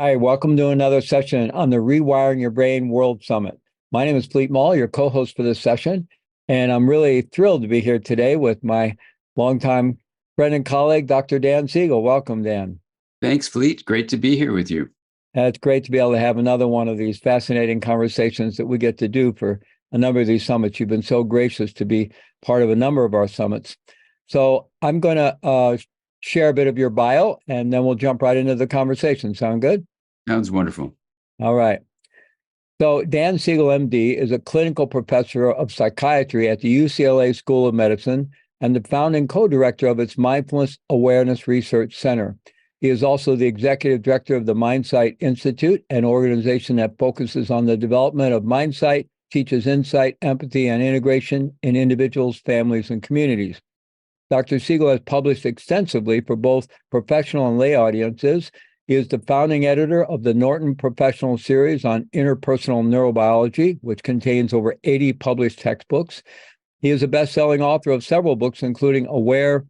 Hi, welcome to another session on the Rewiring Your Brain World Summit. My name is Fleet Mall, your co-host for this session, and I'm really thrilled to be here today with my longtime friend and colleague, Dr. Dan Siegel. Welcome, Dan. Thanks, Fleet. Great to be here with you. It's great to be able to have another one of these fascinating conversations that we get to do for a number of these summits. You've been so gracious to be part of a number of our summits. So I'm going to share a bit of your bio, and then we'll jump right into the conversation. Sound good? Sounds wonderful. All right. So Dan Siegel, MD, is a clinical professor of psychiatry at the UCLA School of Medicine and the founding co-director of its Mindfulness Awareness Research Center. He is also the executive director of the Mindsight Institute, an organization that focuses on the development of mindsight, teaches insight, empathy, and integration in individuals, families, and communities. Dr. Siegel has published extensively for both professional and lay audiences. He is the founding editor of the Norton Professional Series on Interpersonal Neurobiology, which contains over 80 published textbooks. He is a best-selling author of several books, including Aware,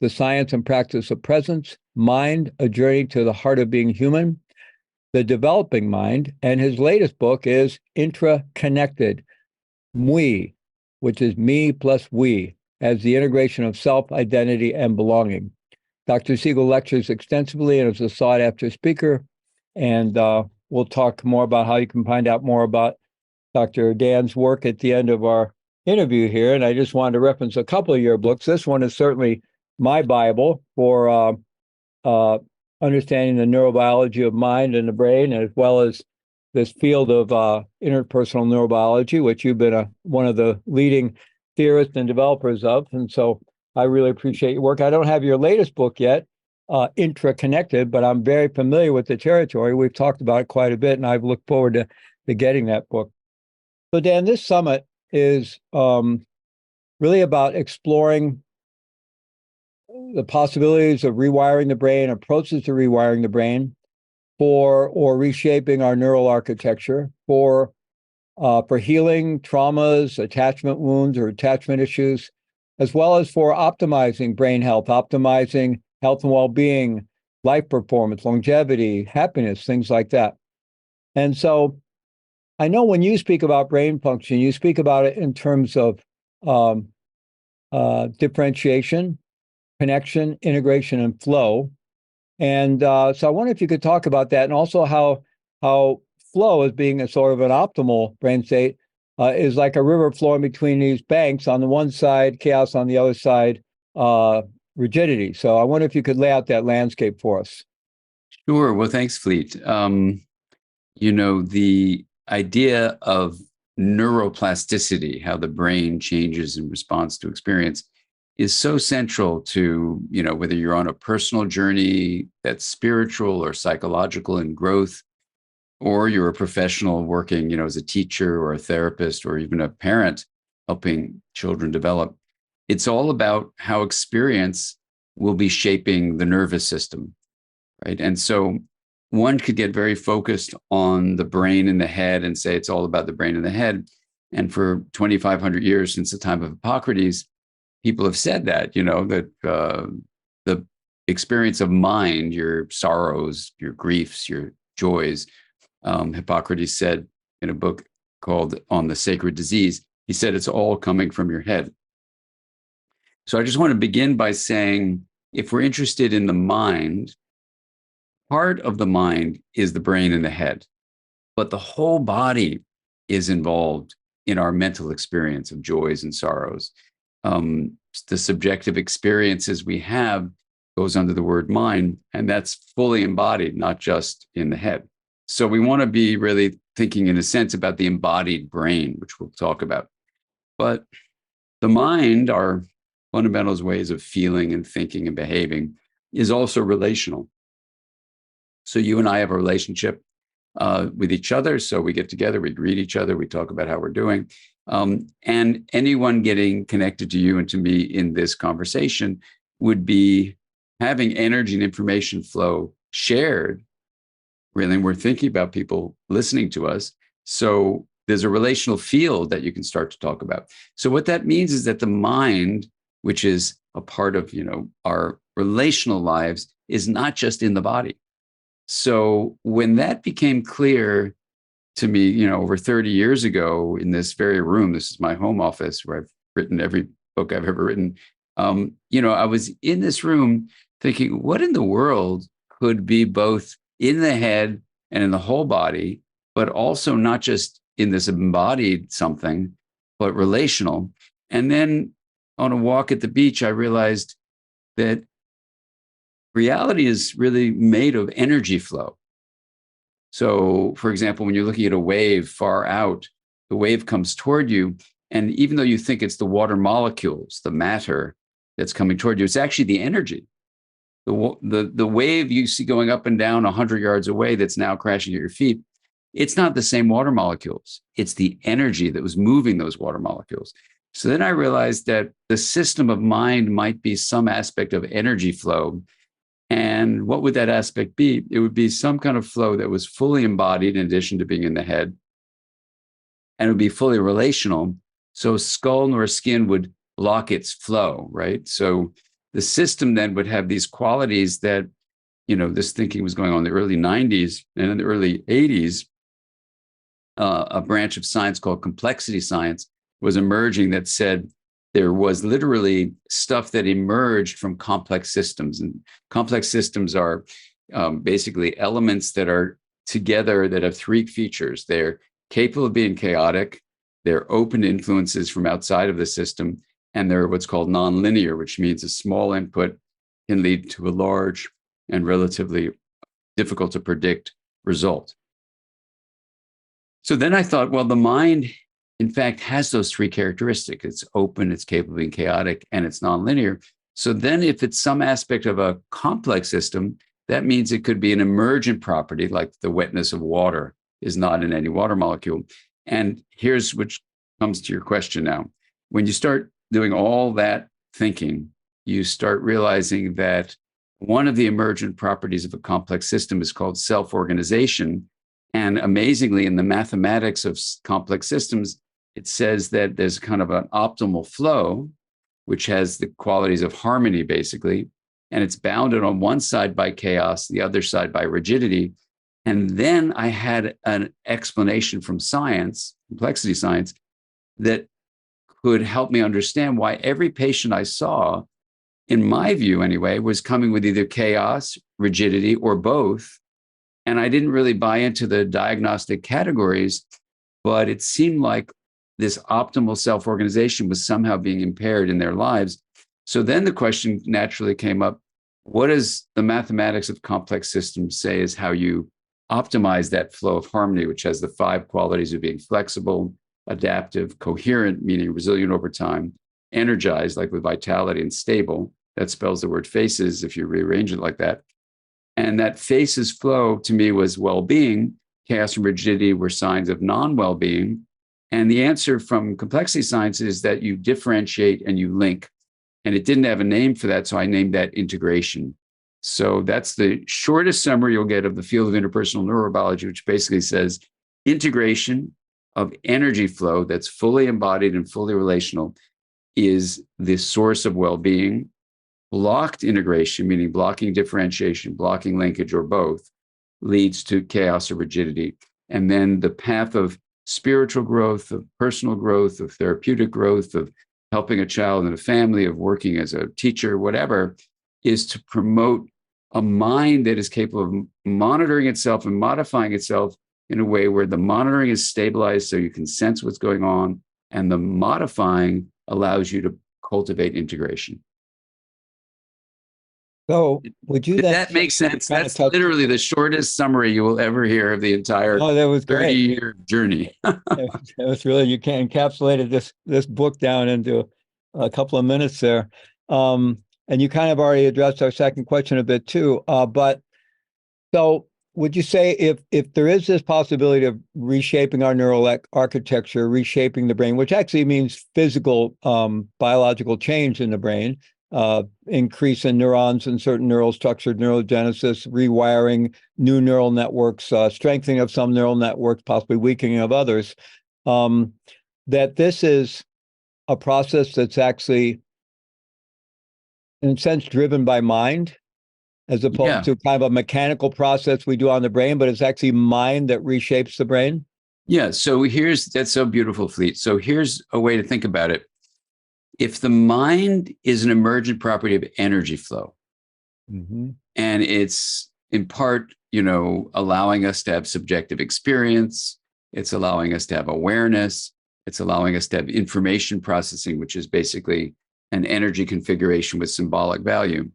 The Science and Practice of Presence, Mind, A Journey to the Heart of Being Human, The Developing Mind, and his latest book is Intra-Connected, MWE, which is me plus we, as the integration of self, identity, and belonging. Dr. Siegel lectures extensively and is a sought-after speaker, and we'll talk more about how you can find out more about Dr. Dan's work at the end of our interview here. And I just wanted to reference a couple of your books. This one is certainly my Bible for understanding the neurobiology of mind and the brain, as well as this field of interpersonal neurobiology, which you've been one of the leading theorists and developers of. And so I really appreciate your work. I don't have your latest book yet, Intra-Connected, but I'm very familiar with the territory. We've talked about it quite a bit, and I've looked forward to getting that book. So, Dan, this summit is really about exploring the possibilities of rewiring the brain, approaches to rewiring the brain or reshaping our neural architecture for healing traumas, attachment wounds, or attachment issues, as well as for optimizing brain health, optimizing health and well-being, life performance, longevity, happiness, things like that. And so I know when you speak about brain function, you speak about it in terms of differentiation, connection, integration, and flow. And so I wonder if you could talk about that, and also how flow, as being a sort of an optimal brain state, is like a river flowing between these banks. On the one side, chaos; on the other side, rigidity. So I wonder if you could lay out that landscape for us. Sure. Well, thanks, Fleet. The idea of neuroplasticity, how the brain changes in response to experience, is so central to, whether you're on a personal journey that's spiritual or psychological in growth, or you're a professional working, as a teacher or a therapist or even a parent helping children develop. It's all about how experience will be shaping the nervous system, right? And so one could get very focused on the brain and the head and say it's all about the brain and the head. And for 2,500 years, since the time of Hippocrates, people have said that, that the experience of mind, your sorrows, your griefs, your joys, Hippocrates said in a book called On the Sacred Disease, he said it's all coming from your head. So I just want to begin by saying, if we're interested in the mind, part of the mind is the brain and the head, but the whole body is involved in our mental experience of joys and sorrows. The subjective experiences we have goes under the word mind, and that's fully embodied, not just in the head. So we want to be really thinking, in a sense, about the embodied brain, which we'll talk about. But the mind, our fundamental ways of feeling and thinking and behaving, is also relational. So you and I have a relationship with each other. So we get together, we greet each other, we talk about how we're doing. And anyone getting connected to you and to me in this conversation would be having energy and information flow shared. Really, we're thinking about people listening to us. So there's a relational field that you can start to talk about. So what that means is that the mind, which is a part of, our relational lives, is not just in the body. So when that became clear to me, over 30 years ago in this very room, this is my home office where I've written every book I've ever written. I was in this room thinking, what in the world could be both in the head and in the whole body, but also not just in this embodied something, but relational. And then on a walk at the beach, I realized that reality is really made of energy flow. So, for example, when you're looking at a wave far out, the wave comes toward you. And even though you think it's the water molecules, the matter that's coming toward you, it's actually the energy. The wave you see going up and down 100 yards away that's now crashing at your feet, it's not the same water molecules. It's the energy that was moving those water molecules. So then I realized that the system of mind might be some aspect of energy flow. And what would that aspect be? It would be some kind of flow that was fully embodied in addition to being in the head. And it would be fully relational. So skull nor skin would block its flow, right? So the system then would have these qualities that, this thinking was going on in the early 90s, and in the early 80s, a branch of science called complexity science was emerging that said there was literally stuff that emerged from complex systems. And complex systems are basically elements that are together that have three features. They're capable of being chaotic, they're open to influences from outside of the system, and they're what's called nonlinear, which means a small input can lead to a large and relatively difficult to predict result. So then I thought, well, the mind, in fact, has those three characteristics. It's open, it's capable of being chaotic, and it's nonlinear. So then if it's some aspect of a complex system, that means it could be an emergent property, like the wetness of water is not in any water molecule. And here's which comes to your question now. When you start doing all that thinking, you start realizing that one of the emergent properties of a complex system is called self-organization. And amazingly, in the mathematics of complex systems, it says that there's kind of an optimal flow, which has the qualities of harmony, basically. And it's bounded on one side by chaos, the other side by rigidity. And then I had an explanation from science, complexity science, that could help me understand why every patient I saw, in my view anyway, was coming with either chaos, rigidity, or both. And I didn't really buy into the diagnostic categories, but it seemed like this optimal self-organization was somehow being impaired in their lives. So then the question naturally came up, what does the mathematics of complex systems say is how you optimize that flow of harmony, which has the 5 qualities of being flexible, adaptive, coherent, meaning resilient over time, energized, like with vitality, and stable. That spells the word faces if you rearrange it like that. And that faces flow to me was well-being. Chaos and rigidity were signs of non-well-being. And the answer from complexity science is that you differentiate and you link. And it didn't have a name for that, so I named that integration. So that's the shortest summary you'll get of the field of interpersonal neurobiology, which basically says integration of energy flow that's fully embodied and fully relational is the source of well-being. Blocked integration, meaning blocking differentiation, blocking linkage, or both, leads to chaos or rigidity. And then the path of spiritual growth, of personal growth, of therapeutic growth, of helping a child and a family, of working as a teacher, whatever, is to promote a mind that is capable of monitoring itself and modifying itself in a way where the monitoring is stabilized so you can sense what's going on, and the modifying allows you to cultivate integration. So would you Did then that make sense? kind of That's touch? literally the shortest summary you will ever hear of the entire Oh, that was great. 30-year journey. It was really, you can encapsulated this book down into a couple of minutes there. And you kind of already addressed our second question a bit too. But so would you say if there is this possibility of reshaping our neural architecture, reshaping the brain, which actually means physical biological change in the brain, increase in neurons and certain neural structure, neurogenesis, rewiring new neural networks, strengthening of some neural networks, possibly weakening of others, that this is a process that's actually, in a sense, driven by mind, as opposed Yeah. to kind of a mechanical process we do on the brain, but it's actually mind that reshapes the brain? Yeah. So that's so beautiful, Fleet. So here's a way to think about it. If the mind is an emergent property of energy flow, Mm-hmm. and it's in part, allowing us to have subjective experience, it's allowing us to have awareness, it's allowing us to have information processing, which is basically an energy configuration with symbolic value.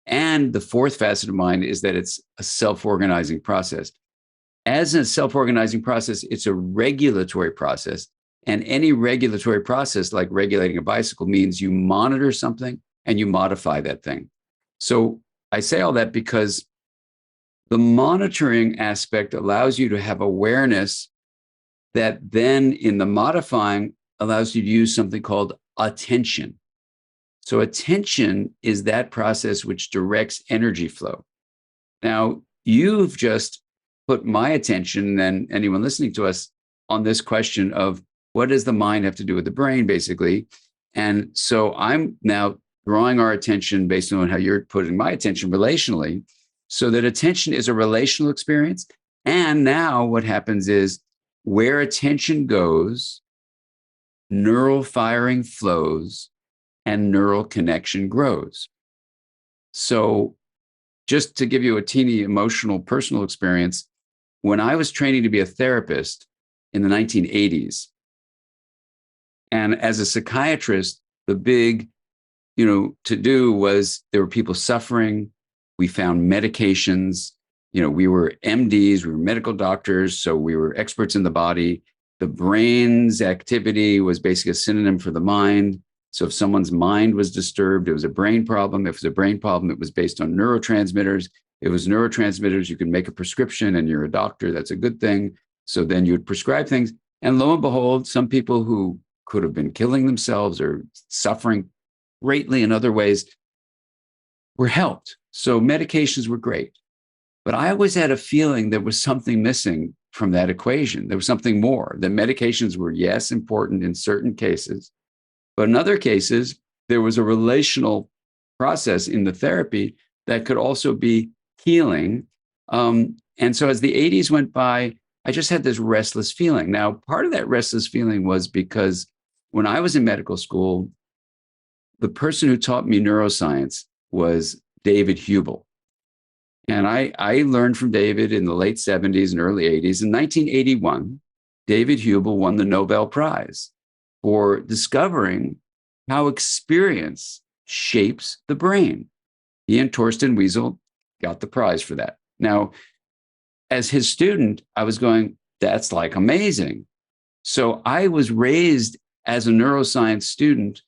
And the fourth facet of mind is that it's a self-organizing process. As a self-organizing process, it's a regulatory process. And any regulatory process, like regulating a bicycle, means you monitor something and you modify that thing. So I say all that because the monitoring aspect allows you to have awareness that then in the modifying allows you to use something called attention. So attention is that process which directs energy flow. Now, you've just put my attention and anyone listening to us on this question of what does the mind have to do with the brain, basically. And so I'm now drawing our attention based on how you're putting my attention relationally, so that attention is a relational experience. And now what happens is where attention goes, neural firing flows and neural connection grows. So just to give you a teeny emotional personal experience, when I was training to be a therapist in the 1980s, and as a psychiatrist, the big, to do was there were people suffering. We found medications. We were MDs, we were medical doctors, so we were experts in the body. The brain's activity was basically a synonym for the mind. So if someone's mind was disturbed, it was a brain problem. If it was a brain problem, it was based on neurotransmitters. If it was neurotransmitters, you can make a prescription and you're a doctor. That's a good thing. So then you'd prescribe things. And lo and behold, some people who could have been killing themselves or suffering greatly in other ways were helped. So medications were great. But I always had a feeling there was something missing from that equation. There was something more. The medications were, yes, important in certain cases. But in other cases, there was a relational process in the therapy that could also be healing. And so as the 80s went by, I just had this restless feeling. Now, part of that restless feeling was because when I was in medical school, the person who taught me neuroscience was David Hubel. And I learned from David in the late 70s and early 80s. In 1981, David Hubel won the Nobel Prize for discovering how experience shapes the brain. He and Torsten Wiesel got the prize for that. Now, as his student, I was going, that's like amazing. So I was raised as a neuroscience student,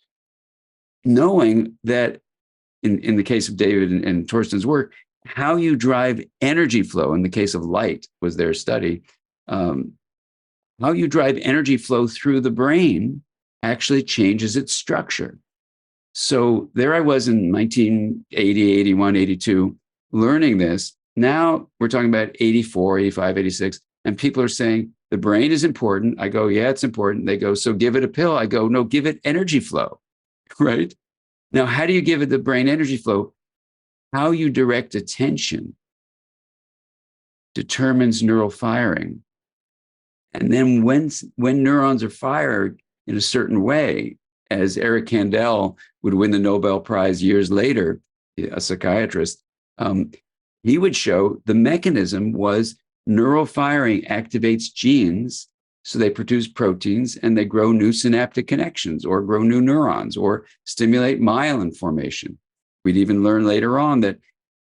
knowing that in the case of David and Torsten's work, how you drive energy flow, in the case of light was their study, how you drive energy flow through the brain actually changes its structure. So there I was in 1980, 81, 82, learning this. Now we're talking about 84, 85, 86, and people are saying the brain is important. I go, yeah, it's important. They go, so give it a pill. I go, no, give it energy flow, right? Now, how do you give it the brain energy flow? How you direct attention determines neural firing. And then when neurons are fired in a certain way, as Eric Kandel would win the Nobel Prize years later, a psychiatrist, he would show the mechanism was neural firing activates genes, so they produce proteins and they grow new synaptic connections or grow new neurons or stimulate myelin formation. We'd even learn later on that,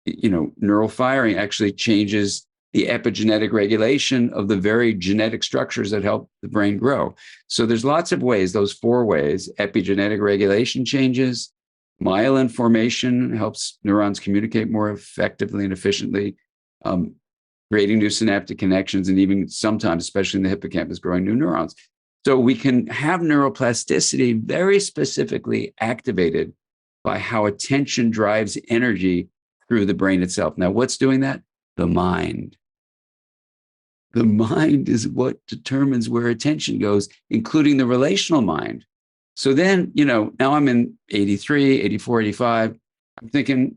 neural firing actually changes the epigenetic regulation of the very genetic structures that help the brain grow. So there's lots of ways, those 4 ways: epigenetic regulation changes, myelin formation helps neurons communicate more effectively and efficiently, creating new synaptic connections, and even sometimes, especially in the hippocampus, growing new neurons. So we can have neuroplasticity very specifically activated by how attention drives energy through the brain itself. Now, what's doing that? The mind. The mind is what determines where attention goes, including the relational mind. So then, now I'm in 83, 84, 85. I'm thinking,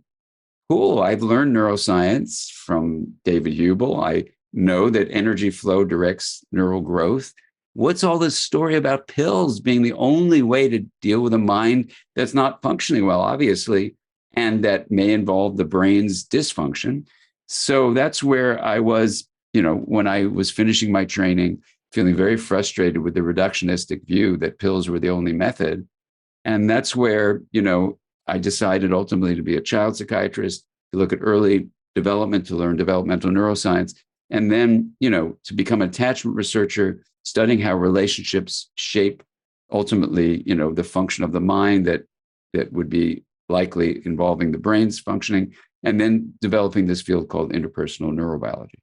cool, I've learned neuroscience from David Hubel. I know that energy flow directs neural growth. What's all this story about pills being the only way to deal with a mind that's not functioning well, obviously, and that may involve the brain's dysfunction? So that's where I was, when I was finishing my training, feeling very frustrated with the reductionistic view that pills were the only method. And that's where, I decided ultimately to be a child psychiatrist, to look at early development, to learn developmental neuroscience, and then, to become an attachment researcher, studying how relationships shape ultimately, the function of the mind that would be likely involving the brain's functioning, and then developing this field called interpersonal neurobiology.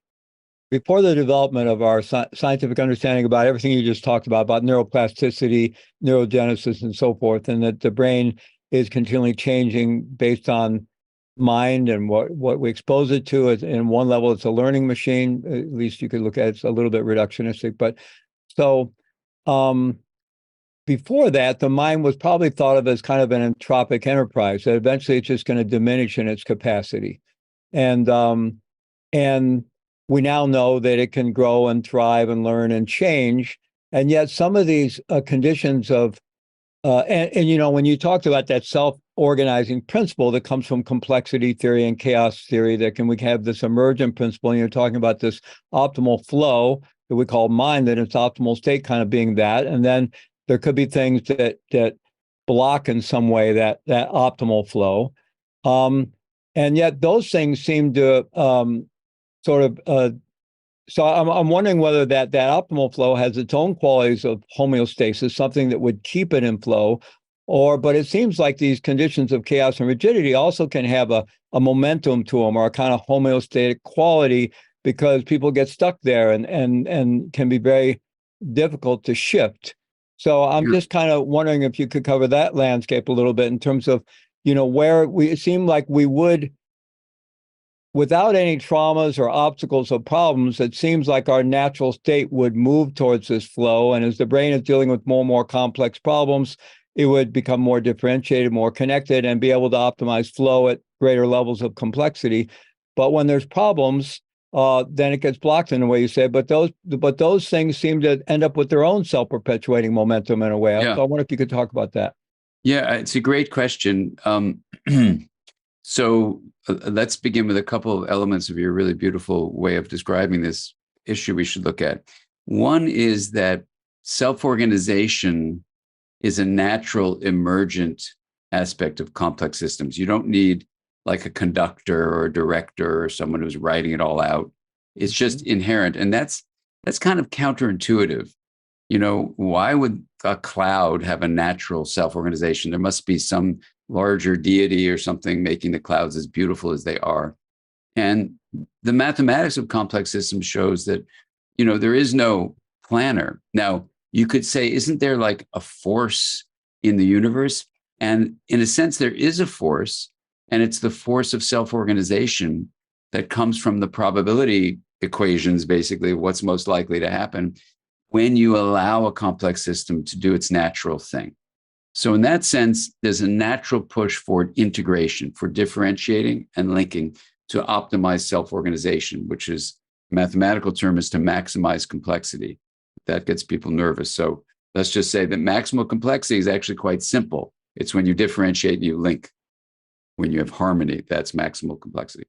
Before the development of our scientific understanding about everything you just talked about neuroplasticity, neurogenesis, and so forth, and that the brain is continually changing based on mind and what we expose it to. In one level, it's a learning machine. At least you could look at it's a little bit reductionistic. But so before that, the mind was probably thought of as kind of an entropic enterprise, that eventually it's just going to diminish in its capacity. And we now know that it can grow and thrive and learn and change. And yet some of these conditions of, when you talked about that self-organizing principle that comes from complexity theory and chaos theory, we have this emergent principle, and you're talking about this optimal flow that we call mind, that its optimal state kind of being that. And then there could be things that block in some way that optimal flow. And yet those things seem to so I'm wondering whether that optimal flow has its own qualities of homeostasis, something that would keep it in flow, but it seems like these conditions of chaos and rigidity also can have a momentum to them, or a kind of homeostatic quality, because people get stuck there and can be very difficult to shift. So I'm just kind of wondering if you could cover that landscape a little bit in terms of, where it seemed like we would, without any traumas or obstacles or problems, it seems like our natural state would move towards this flow. And as the brain is dealing with more and more complex problems, it would become more differentiated, more connected, and be able to optimize flow at greater levels of complexity. But when there's problems, then it gets blocked in a way you say. But those things seem to end up with their own self-perpetuating momentum in a way. Yeah. So I wonder if you could talk about that. Yeah, it's a great question. So let's begin with a couple of elements of your really beautiful way of describing this issue we should look at. One is that self-organization is a natural emergent aspect of complex systems. You don't need like a conductor or a director or someone who's writing it all out. It's just inherent. And that's kind of counterintuitive. Why would a cloud have a natural self-organization? There must be some larger deity or something making the clouds as beautiful as they are. And the mathematics of complex systems shows that, there is no planner. Now, you could say, isn't there like a force in the universe? And in a sense, there is a force, and it's the force of self-organization that comes from the probability equations, basically, what's most likely to happen when you allow a complex system to do its natural thing. So in that sense, there's a natural push for integration, for differentiating and linking to optimize self-organization, which is a mathematical term is to maximize complexity. That gets people nervous. So let's just say that maximal complexity is actually quite simple. It's when you differentiate and you link. When you have harmony, that's maximal complexity.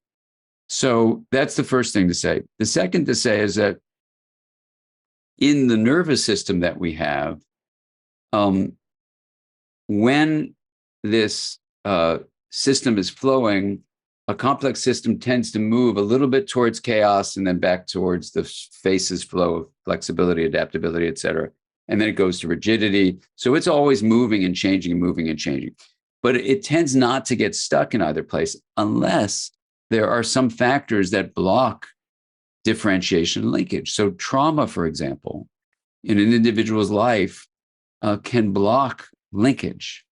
So that's the first thing to say. The second to say is that in the nervous system that we have, when this system is flowing, a complex system tends to move a little bit towards chaos and then back towards the phases flow of flexibility, adaptability, et cetera. And then it goes to rigidity. So it's always moving and changing and moving and changing. But it tends not to get stuck in either place unless there are some factors that block differentiation and linkage. So trauma, for example, in an individual's life can block linkage.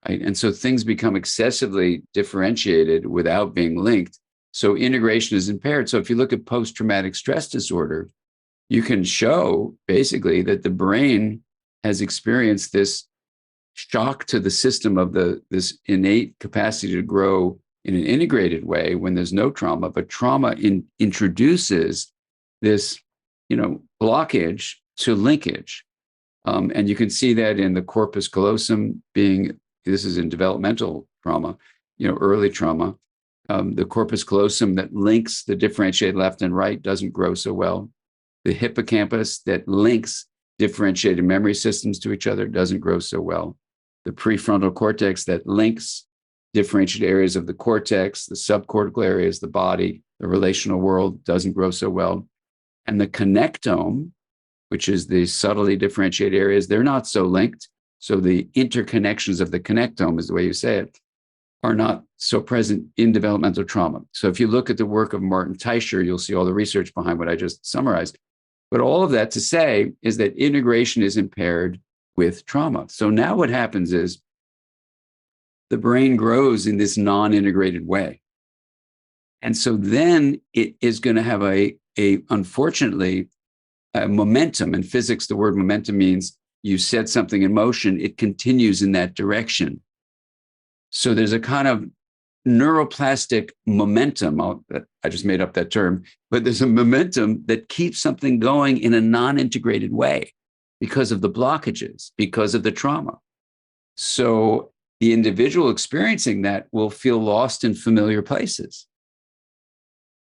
Right? And so things become excessively differentiated without being linked. So integration is impaired. So if you look at post-traumatic stress disorder, you can show basically that the brain has experienced this shock to the system of this innate capacity to grow in an integrated way when there's no trauma, but trauma introduces this, blockage to linkage. And you can see that in the corpus callosum this is in developmental trauma, early trauma. The corpus callosum that links the differentiated left and right doesn't grow so well. The hippocampus that links differentiated memory systems to each other doesn't grow so well. The prefrontal cortex that links differentiated areas of the cortex, the subcortical areas, the body, the relational world doesn't grow so well. And the connectome, which is the subtly differentiated areas, they're not so linked. So the interconnections of the connectome, is the way you say it, are not so present in developmental trauma. So if you look at the work of Martin Teicher, you'll see all the research behind what I just summarized. But all of that to say is that integration is impaired with trauma. So now what happens is the brain grows in this non-integrated way. And so then it is going to have unfortunately, a momentum. In physics, the word momentum means you set something in motion, it continues in that direction. So there's a kind of neuroplastic momentum. I just made up that term, but there's a momentum that keeps something going in a non-integrated way because of the blockages, because of the trauma. So the individual experiencing that will feel lost in familiar places.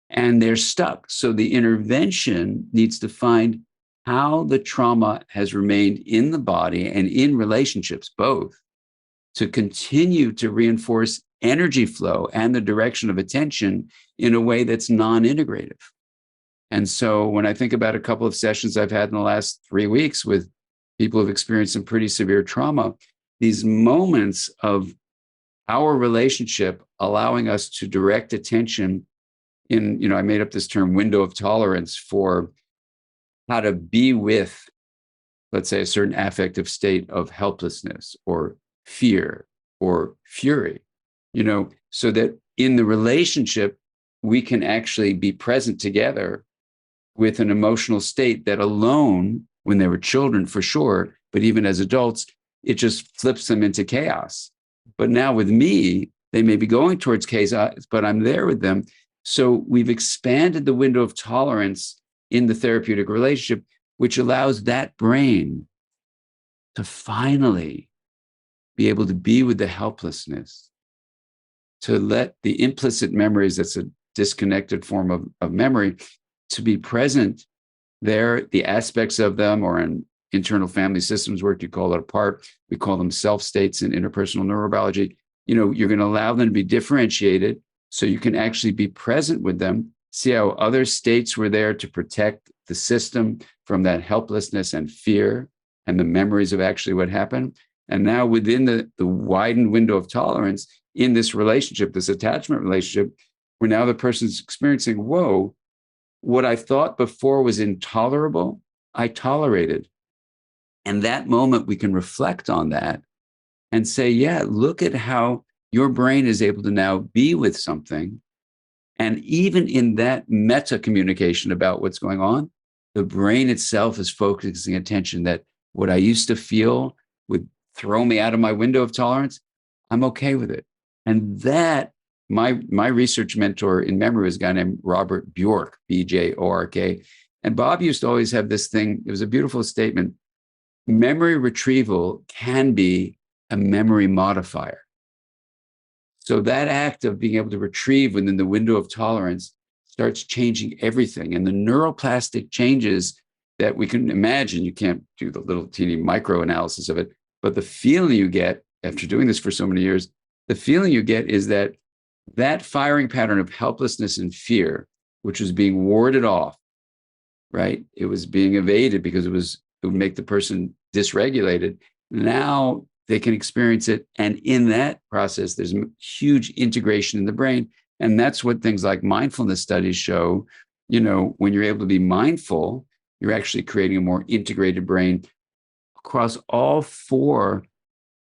And they're stuck. So the intervention needs to find how the trauma has remained in the body and in relationships, both, to continue to reinforce energy flow and the direction of attention in a way that's non-integrative. And so when I think about a couple of sessions I've had in the last 3 weeks with people who've experienced some pretty severe trauma, these moments of our relationship allowing us to direct attention in, I made up this term window of tolerance for how to be with, let's say, a certain affective state of helplessness or fear or fury, so that in the relationship, we can actually be present together with an emotional state that alone, when they were children for sure, but even as adults, it just flips them into chaos. But now with me, they may be going towards chaos, but I'm there with them. So we've expanded the window of tolerance in the therapeutic relationship, which allows that brain to finally be able to be with the helplessness, to let the implicit memories, that's a disconnected form of memory, to be present there, the aspects of them, or in internal family systems work, you call it a part. We call them self states in interpersonal neurobiology. You're going to allow them to be differentiated so you can actually be present with them, see how other states were there to protect the system from that helplessness and fear and the memories of actually what happened. And now within the widened window of tolerance in this relationship, this attachment relationship, where now the person's experiencing, whoa, what I thought before was intolerable, I tolerated. And that moment we can reflect on that and say, yeah, look at how your brain is able to now be with something. And even in that meta communication about what's going on, the brain itself is focusing attention that what I used to feel would throw me out of my window of tolerance. I'm okay with it. And that, my research mentor in memory was a guy named Robert Bjork, B-J-O-R-K. And Bob used to always have this thing. It was a beautiful statement. Memory retrieval can be a memory modifier. So that act of being able to retrieve within the window of tolerance starts changing everything. And the neuroplastic changes that we can imagine, you can't do the little teeny micro analysis of it, but the feeling you get after doing this for so many years, the feeling you get is that that firing pattern of helplessness and fear, which was being warded off, right? It was being evaded because it would make the person dysregulated. Now they can experience it. And in that process, there's huge integration in the brain. And that's what things like mindfulness studies show. When you're able to be mindful, you're actually creating a more integrated brain across all 4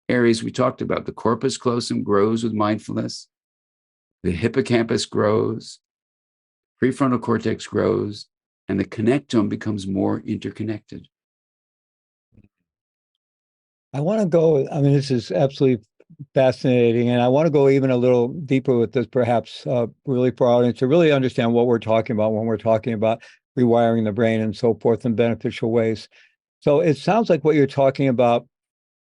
areas we talked about. The corpus callosum grows with mindfulness. The hippocampus grows. Prefrontal cortex grows. And the connectome becomes more interconnected. I want to go, this is absolutely Fascinating. And I want to go even a little deeper with this, perhaps, really for our audience to really understand what we're talking about when we're talking about rewiring the brain and so forth in beneficial ways. So it sounds like what you're talking about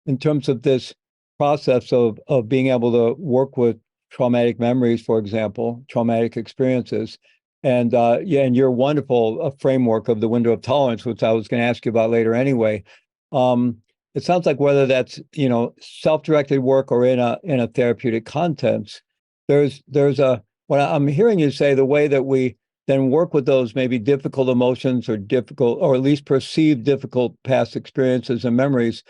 in terms of this process of being able to work with traumatic memories, for example, traumatic experiences, and yeah, and your wonderful framework of the window of tolerance, which I was going to ask you about later anyway. Um, it sounds like whether that's self-directed work or in a therapeutic context, there's a what I'm hearing you say the way that we then work with those maybe difficult emotions or difficult or at least perceived difficult past experiences and memories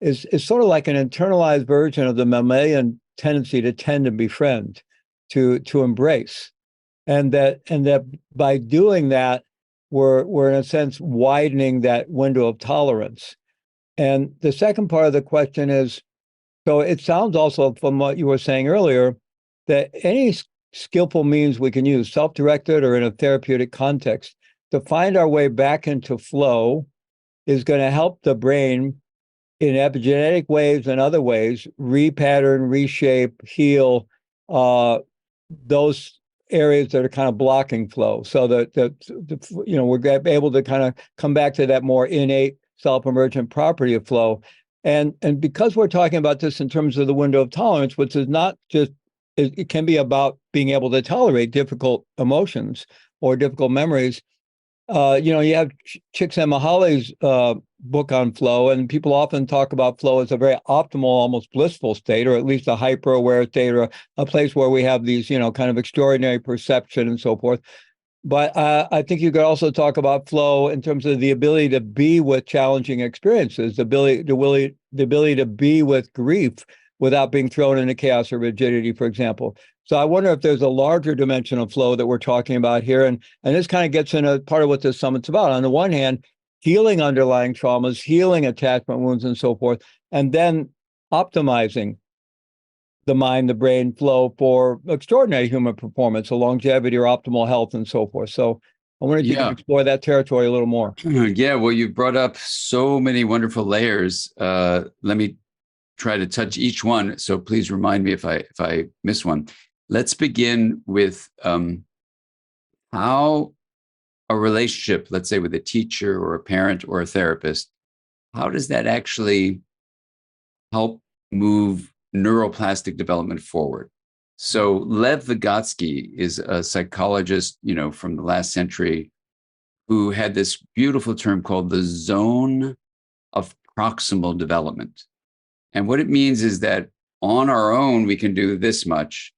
is sort of like an internalized version of the mammalian tendency to tend and befriend, to embrace, and that by doing that, we're in a sense widening that window of tolerance. And the second part of the question is, so it sounds also from what you were saying earlier that any skillful means we can use, self-directed or in a therapeutic context, to find our way back into flow is going to help the brain in epigenetic ways and other ways, repattern, reshape, heal those areas that are kind of blocking flow. So that we're able to kind of come back to that more innate self-emergent property of flow. And because we're talking about this in terms of the window of tolerance, which is not just it can be about being able to tolerate difficult emotions or difficult memories. You have Csikszentmihalyi's book on flow, and people often talk about flow as a very optimal, almost blissful state, or at least a hyper-aware state, or a place where we have these, kind of extraordinary perception and so forth. But I think you could also talk about flow in terms of the ability to be with challenging experiences, the ability to be with grief without being thrown into chaos or rigidity, for example. So I wonder if there's a larger dimension of flow that we're talking about here. And this kind of gets into part of what this summit's about. On the one hand, healing underlying traumas, healing attachment wounds and so forth, and then optimizing the mind, the brain flow for extraordinary human performance, so longevity or optimal health and so forth. So I wonder if you can explore that territory a little more. Yeah, well, you brought up so many wonderful layers. Let me try to touch each one. So please remind me if I miss one. Let's begin with how a relationship, let's say with a teacher or a parent or a therapist, how does that actually help move neuroplastic development forward? So Lev Vygotsky is a psychologist, from the last century who had this beautiful term called the zone of proximal development. And what it means is that on our own, we can do this much,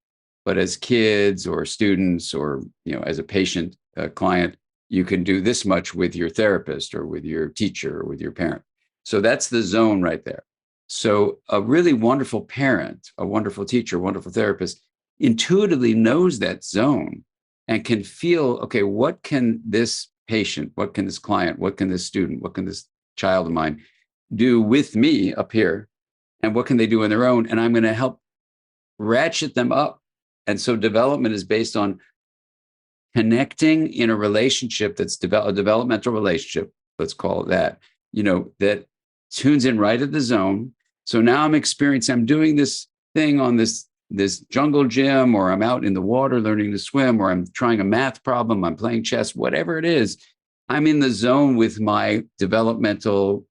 but as kids or students or, as a patient, a client, you can do this much with your therapist or with your teacher or with your parent. So that's the zone right there. So a really wonderful parent, a wonderful teacher, a wonderful therapist intuitively knows that zone and can feel, okay, what can this patient, what can this client, what can this student, what can this child of mine do with me up here? And what can they do on their own? And I'm going to help ratchet them up. And so development is based on connecting in a relationship that's a developmental relationship, let's call it that, that tunes in right at the zone. So now I'm doing this thing on this jungle gym, or I'm out in the water learning to swim, or I'm trying a math problem, I'm playing chess, whatever it is. I'm in the zone with my developmental,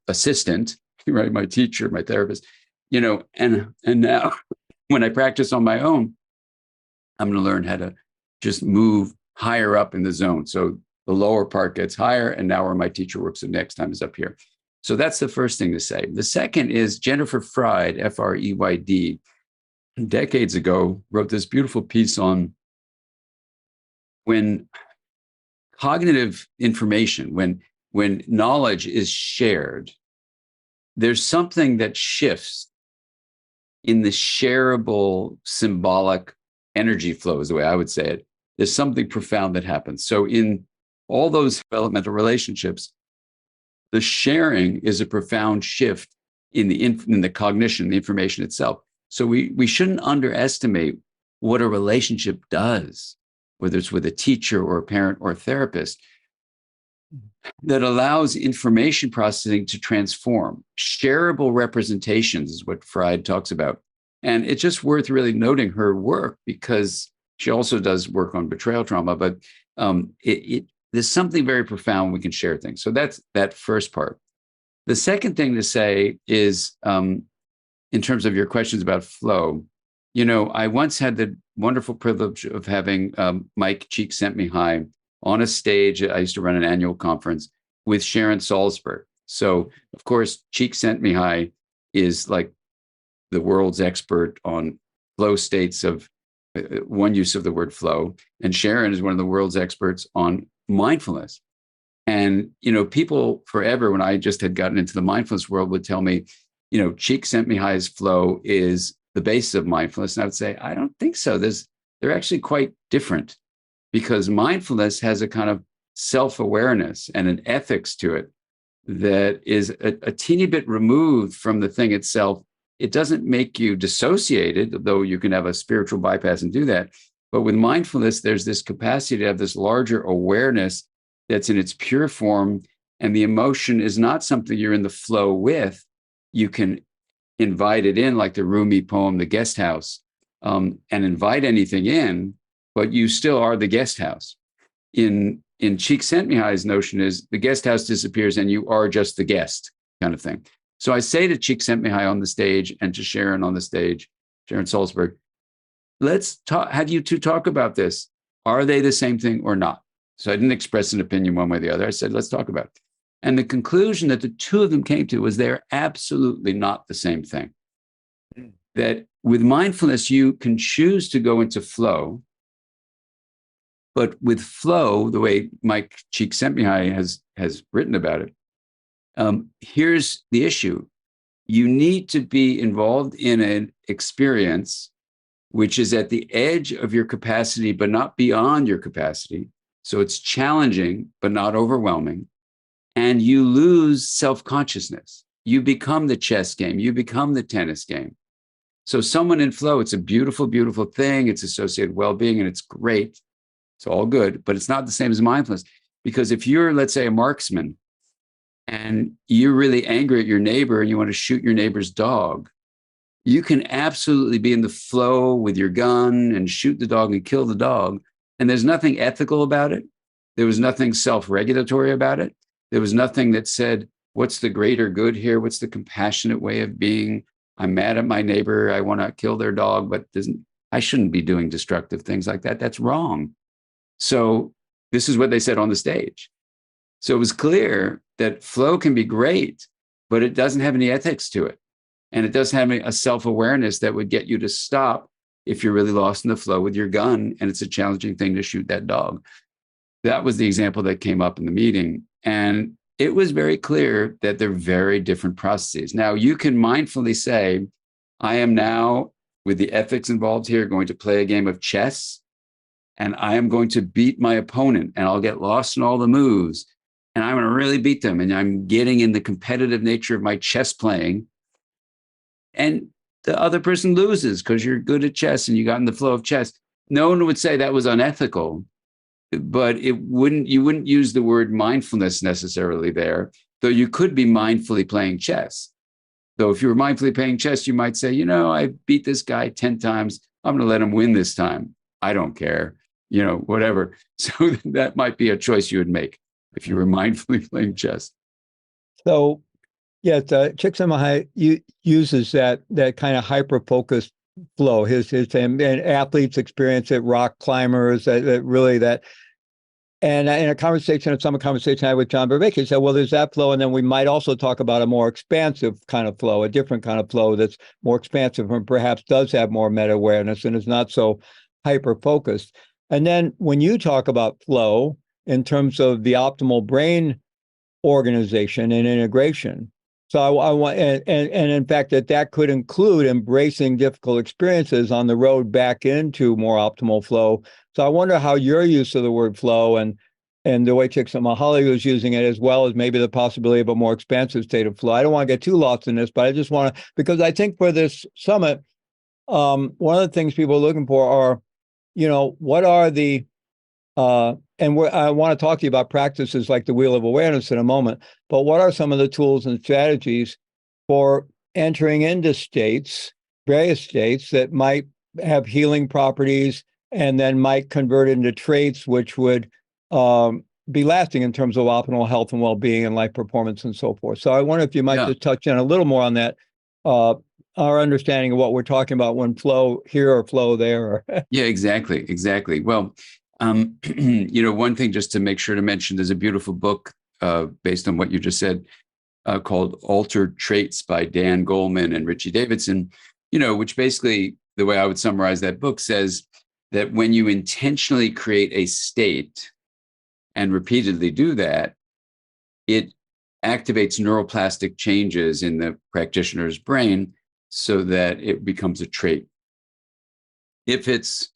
assistant, right? My teacher, my therapist, and now when I practice on my own, I'm going to learn how to just move higher up in the zone. So the lower part gets higher, and now where my teacher works the next time is up here. So that's the first thing to say. The second is Jennifer Freyd, Freyd, decades ago, wrote this beautiful piece on when cognitive information, when knowledge is shared, there's something that shifts in the shareable symbolic energy flow, is the way I would say it. There's something profound that happens. So in all those developmental relationships, the sharing is a profound shift in the cognition, the information itself. So we shouldn't underestimate what a relationship does, whether it's with a teacher or a parent or a therapist, that allows information processing to transform. Shareable representations is what Freyd talks about. And it's just worth really noting her work, because she also does work on betrayal trauma, but there's something very profound. We can share things. So that's that first part. The second thing to say is, in terms of your questions about flow, I once had the wonderful privilege of having Mike Csikszentmihalyi on a stage. I used to run an annual conference with Sharon Salzberg. So, of course, Csikszentmihalyi is like the world's expert on flow states of one use of the word flow. And Sharon is one of the world's experts on mindfulness. And, people forever, when I just had gotten into the mindfulness world, would tell me, Csikszentmihalyi's flow is the basis of mindfulness. And I would say, I don't think so. They're actually quite different, because mindfulness has a kind of self-awareness and an ethics to it that is a teeny bit removed from the thing itself. It doesn't make you dissociated, though you can have a spiritual bypass and do that. But with mindfulness, there's this capacity to have this larger awareness that's in its pure form. And the emotion is not something you're in the flow with. You can invite it in, like the Rumi poem, The Guest House, and invite anything in, but you still are the guest house. In Csikszentmihalyi's notion is the guest house disappears and you are just the guest, kind of thing. So I say to Csikszentmihalyi on the stage and to Sharon on the stage, Sharon Salzberg, let's have you two talk about this. Are they the same thing or not? So I didn't express an opinion one way or the other. I said, let's talk about it. And the conclusion that the two of them came to was they're absolutely not the same thing. That with mindfulness, you can choose to go into flow. But with flow, the way Mike Csikszentmihalyi has written about it, here's the issue. You need to be involved in an experience which is at the edge of your capacity, but not beyond your capacity. So it's challenging, but not overwhelming. And you lose self-consciousness. You become the chess game. You become the tennis game. So someone in flow, it's a beautiful, beautiful thing. It's associated with well-being and it's great. It's all good, but it's not the same as mindfulness. Because if you're, let's say, a marksman and you're really angry at your neighbor and you want to shoot your neighbor's dog, you can absolutely be in the flow with your gun and shoot the dog and kill the dog. And there's nothing ethical about it. There was nothing self-regulatory about it. There was nothing that said, what's the greater good here? What's the compassionate way of being? I'm mad at my neighbor. I want to kill their dog, but I shouldn't be doing destructive things like that. That's wrong. So this is what they said on the stage. So it was clear that flow can be great, but it doesn't have any ethics to it. And it doesn't have a self-awareness that would get you to stop if you're really lost in the flow with your gun and it's a challenging thing to shoot that dog. That was the example that came up in the meeting. And it was very clear that they're very different processes. Now, you can mindfully say, I am now, with the ethics involved here, going to play a game of chess, and I am going to beat my opponent, and I'll get lost in all the moves, and I'm going to really beat them, and I'm getting in the competitive nature of my chess playing. And the other person loses because you're good at chess and you got in the flow of chess. No one would say that was unethical, but you wouldn't use the word mindfulness necessarily there, though you could be mindfully playing chess. Though if you were mindfully playing chess, you might say, I beat this guy 10 times. I'm going to let him win this time. I don't care, whatever. So that might be a choice you would make if you were mindfully playing chess. So, yes, Csikszentmihalyi uses that kind of hyper-focused flow. His and athletes experience it, rock climbers, that really. And in a summer conversation I had with John Vervaeke, he said, well, there's that flow, and then we might also talk about a more expansive kind of flow, a different kind of flow that's more expansive and perhaps does have more meta-awareness and is not so hyper-focused. And then when you talk about flow in terms of the optimal brain organization and integration, so I want, and in fact, that could include embracing difficult experiences on the road back into more optimal flow. So I wonder how your use of the word flow and the way Csikszentmihalyi was using it, as well as maybe the possibility of a more expansive state of flow. I don't want to get too lost in this, but I just want to, because I think for this summit, one of the things people are looking for are, what are the and I want to talk to you about practices like the Wheel of Awareness in a moment, but what are some of the tools and strategies for entering into states various states that might have healing properties and then might convert into traits which would be lasting in terms of optimal health and well-being and life performance and so forth. So I wonder if you might just touch on a little more on that, our understanding of what we're talking about when flow here or flow there. Yeah, exactly. Well, one thing just to make sure to mention, there's a beautiful book based on what you just said called Altered Traits by Dan Goleman and Richie Davidson, which basically, the way I would summarize that book says that when you intentionally create a state and repeatedly do that, it activates neuroplastic changes in the practitioner's brain so that it becomes a trait. If it's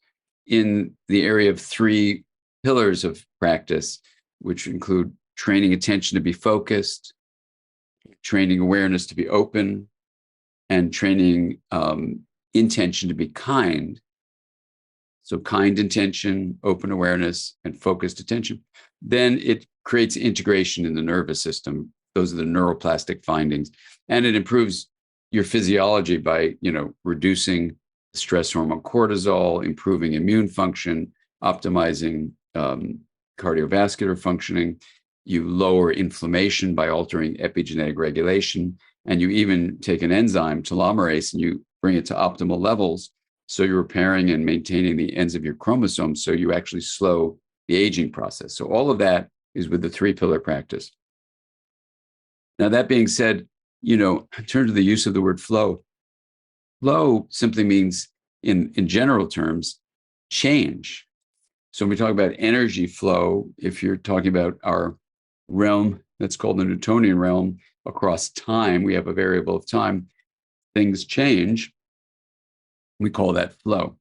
in the area of 3 pillars of practice, which include training attention to be focused, training awareness to be open, and training intention to be kind. So kind intention, open awareness, and focused attention. Then it creates integration in the nervous system. Those are the neuroplastic findings. And it improves your physiology by, reducing stress hormone cortisol, improving immune function, optimizing cardiovascular functioning. You lower inflammation by altering epigenetic regulation. And you even take an enzyme, telomerase, and you bring it to optimal levels. So you're repairing and maintaining the ends of your chromosomes. So you actually slow the aging process. So all of that is with the 3-pillar practice. Now, that being said, in terms of the use of the word flow simply means, in general terms, change. So when we talk about energy flow, if you're talking about our realm that's called the Newtonian realm, across time, we have a variable of time, things change. We call that flow.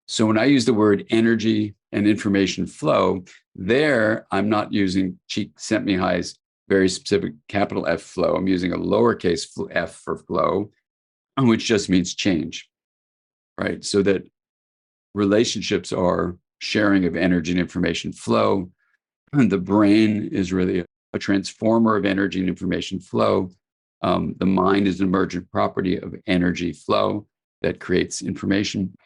So when I use the word energy and information flow, there I'm not using Csikszentmihalyi's very specific capital F flow. I'm using a lowercase f for flow, which just means change, right? So that relationships are sharing of energy and information flow. And the brain is really a transformer of energy and information flow. The mind is an emergent property of energy flow that creates information.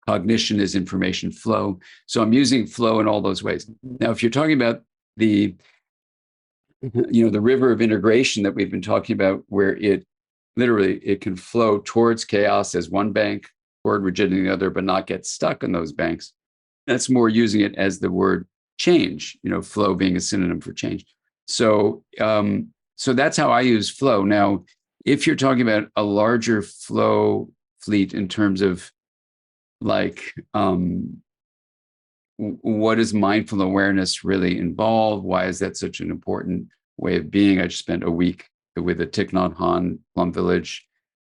Cognition is information flow. So I'm using flow in all those ways. Now, if you're talking about the river of integration that we've been talking about, where it can flow towards chaos as one bank, toward rigidity the other, but not get stuck in those banks. That's more using it as the word change, flow being a synonym for change. So that's how I use flow. Now, if you're talking about a larger flow fleet in terms of what does mindful awareness really involve? Why is that such an important way of being? I just spent a week with the Thich Nhat Hanh Plum Village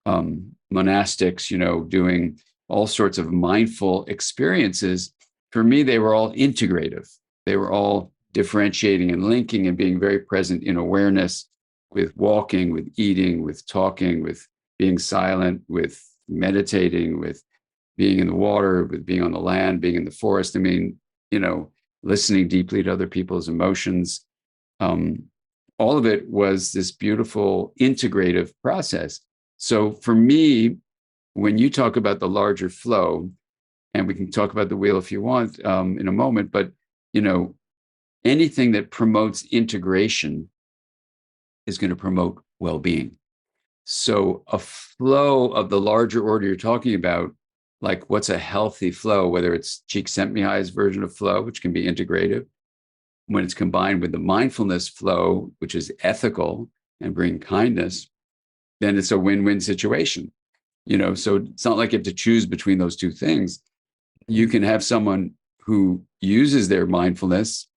monastics, doing all sorts of mindful experiences. For me, they were all integrative. They were all differentiating and linking and being very present in awareness, with walking, with eating, with talking, with being silent, with meditating, with being in the water, with being on the land, being in the forest. I mean, listening deeply to other people's emotions. All of it was this beautiful integrative process. So for me, when you talk about the larger flow, and we can talk about the wheel if you want in a moment, but anything that promotes integration is going to promote well-being. So a flow of the larger order you're talking about, like what's a healthy flow, whether it's Csikszentmihalyi's version of flow, which can be integrative, when it's combined with the mindfulness flow, which is ethical and bring kindness, then it's a win-win situation. So it's not like you have to choose between those two things. You can have someone who uses their mindfulness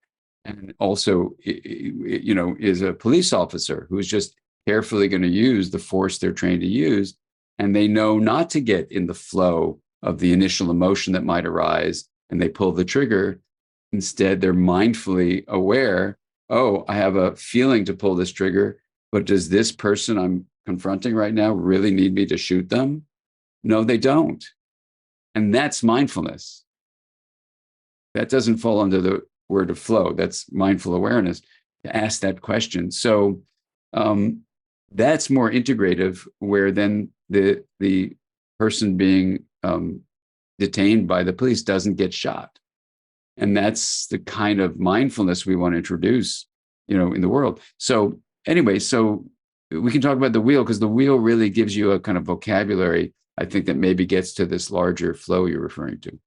and also, is a police officer who's just carefully going to use the force they're trained to use, and they know not to get in the flow of the initial emotion that might arise, and they pull the trigger. Instead, they're mindfully aware, oh, I have a feeling to pull this trigger, but does this person I'm confronting right now really need me to shoot them? No, they don't. And that's mindfulness. That doesn't fall under the word of flow. That's mindful awareness, to ask that question. So that's more integrative, where then the person being detained by the police doesn't get shot. And that's the kind of mindfulness we want to introduce, in the world. So anyway, so we can talk about the wheel, because the wheel really gives you a kind of vocabulary, I think, that maybe gets to this larger flow you're referring to.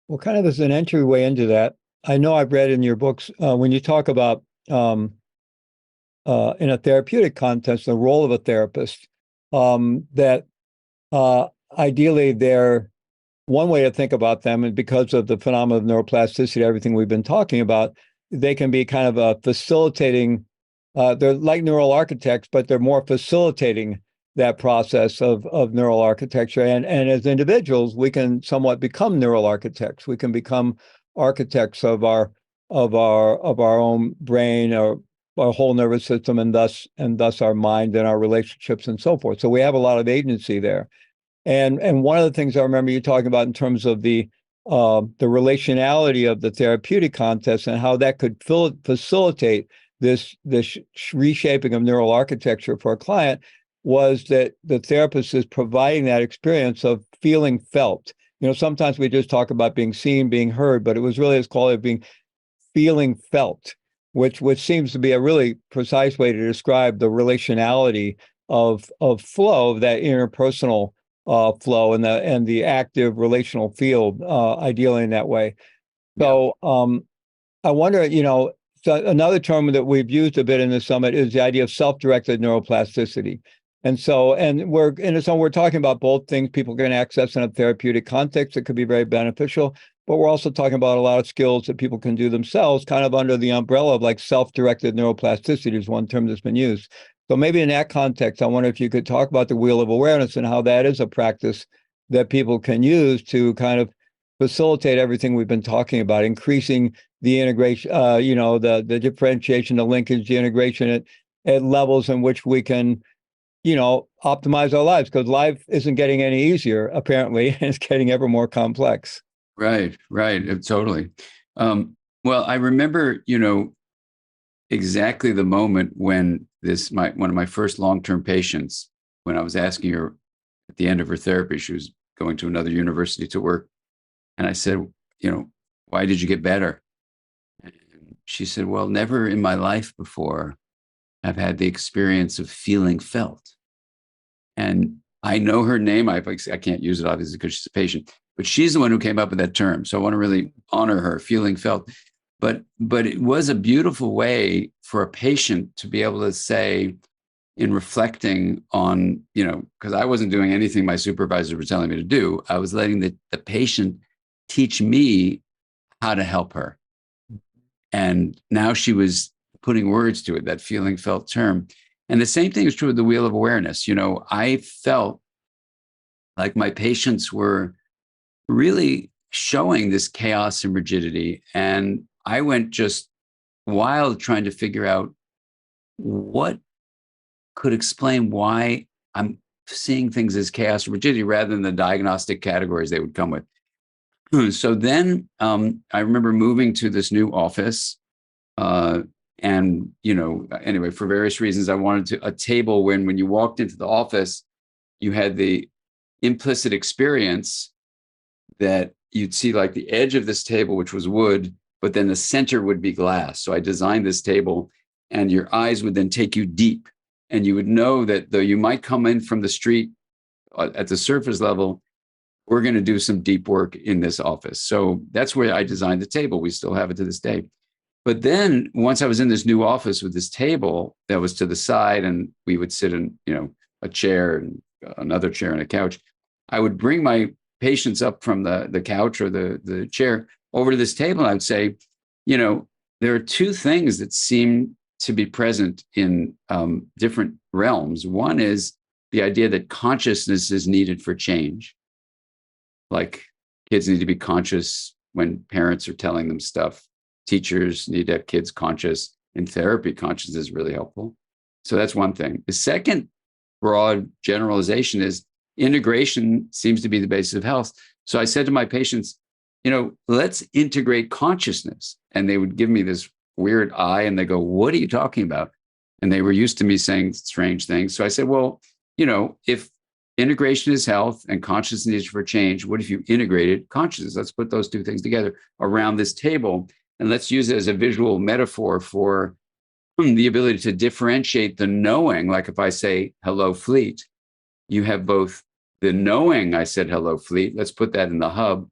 Well, kind of as an entryway into that, I know I've read in your books when you talk about in a therapeutic context, the role of a therapist, that ideally they're one way to think about them, and because of the phenomenon of neuroplasticity, everything we've been talking about, they can be kind of a facilitating. They're like neural architects, but they're more facilitating that process of neural architecture. And as individuals, we can somewhat become neural architects. We can become architects of our own brain, or our whole nervous system, and thus our mind and our relationships and so forth. So we have a lot of agency there. And one of the things I remember you talking about in terms of the relationality of the therapeutic context and how that could facilitate this reshaping of neural architecture for a client, was that the therapist is providing that experience of feeling felt. Sometimes we just talk about being seen, being heard, but it was really this quality of being feeling felt, which seems to be a really precise way to describe the relationality of flow, that interpersonal flow, and the active relational field, ideally in that way. So I wonder, so another term that we've used a bit in the summit is the idea of self-directed neuroplasticity. And we're talking about both things people can access in a therapeutic context that could be very beneficial, but we're also talking about a lot of skills that people can do themselves, kind of under the umbrella of like self-directed neuroplasticity is one term that's been used. So maybe in that context, I wonder if you could talk about the wheel of awareness and how that is a practice that people can use to kind of facilitate everything we've been talking about, increasing the integration, the differentiation, the linkage, the integration at levels in which we can, optimize our lives, because life isn't getting any easier, apparently, and it's getting ever more complex. Right, totally. Well, I remember, exactly the moment when one of my first long-term patients, when I was asking her at the end of her therapy, she was going to another university to work. And I said, why did you get better? And she said, well, never in my life before I've had the experience of feeling felt. And I know her name. I can't use it obviously because she's a patient, but she's the one who came up with that term. So I want to really honor her, feeling felt. But it was a beautiful way for a patient to be able to say, in reflecting on, because I wasn't doing anything my supervisors were telling me to do. I was letting the patient teach me how to help her. And now she was putting words to it, that feeling felt term. And the same thing is true with the wheel of awareness. I felt like my patients were really showing this chaos and rigidity. And I went just wild trying to figure out what could explain why I'm seeing things as chaos and rigidity rather than the diagnostic categories they would come with. So then I remember moving to this new office. And, anyway, for various reasons, I wanted a table when you walked into the office, you had the implicit experience that you'd see like the edge of this table, which was wood, but then the center would be glass. So I designed this table, and your eyes would then take you deep, and you would know that though you might come in from the street at the surface level, we're going to do some deep work in this office. So that's where I designed the table. We still have it to this day. But then once I was in this new office with this table that was to the side, and we would sit in, a chair and another chair and a couch, I would bring my patients up from the couch or the chair over to this table. And I would say, there are two things that seem to be present in different realms. One is the idea that consciousness is needed for change. Like kids need to be conscious when parents are telling them stuff. Teachers need to have kids conscious. In therapy, consciousness is really helpful. So that's one thing. The second broad generalization is integration seems to be the basis of health. So I said to my patients, let's integrate consciousness. And they would give me this weird eye and they go, what are you talking about? And they were used to me saying strange things. So I said, well, if integration is health and consciousness for change. What if you integrated consciousness? Let's put those two things together around this table, and let's use it as a visual metaphor for the ability to differentiate the knowing. Like if I say, hello, Fleet, you have both the knowing I said, hello, Fleet. Let's put that in the hub.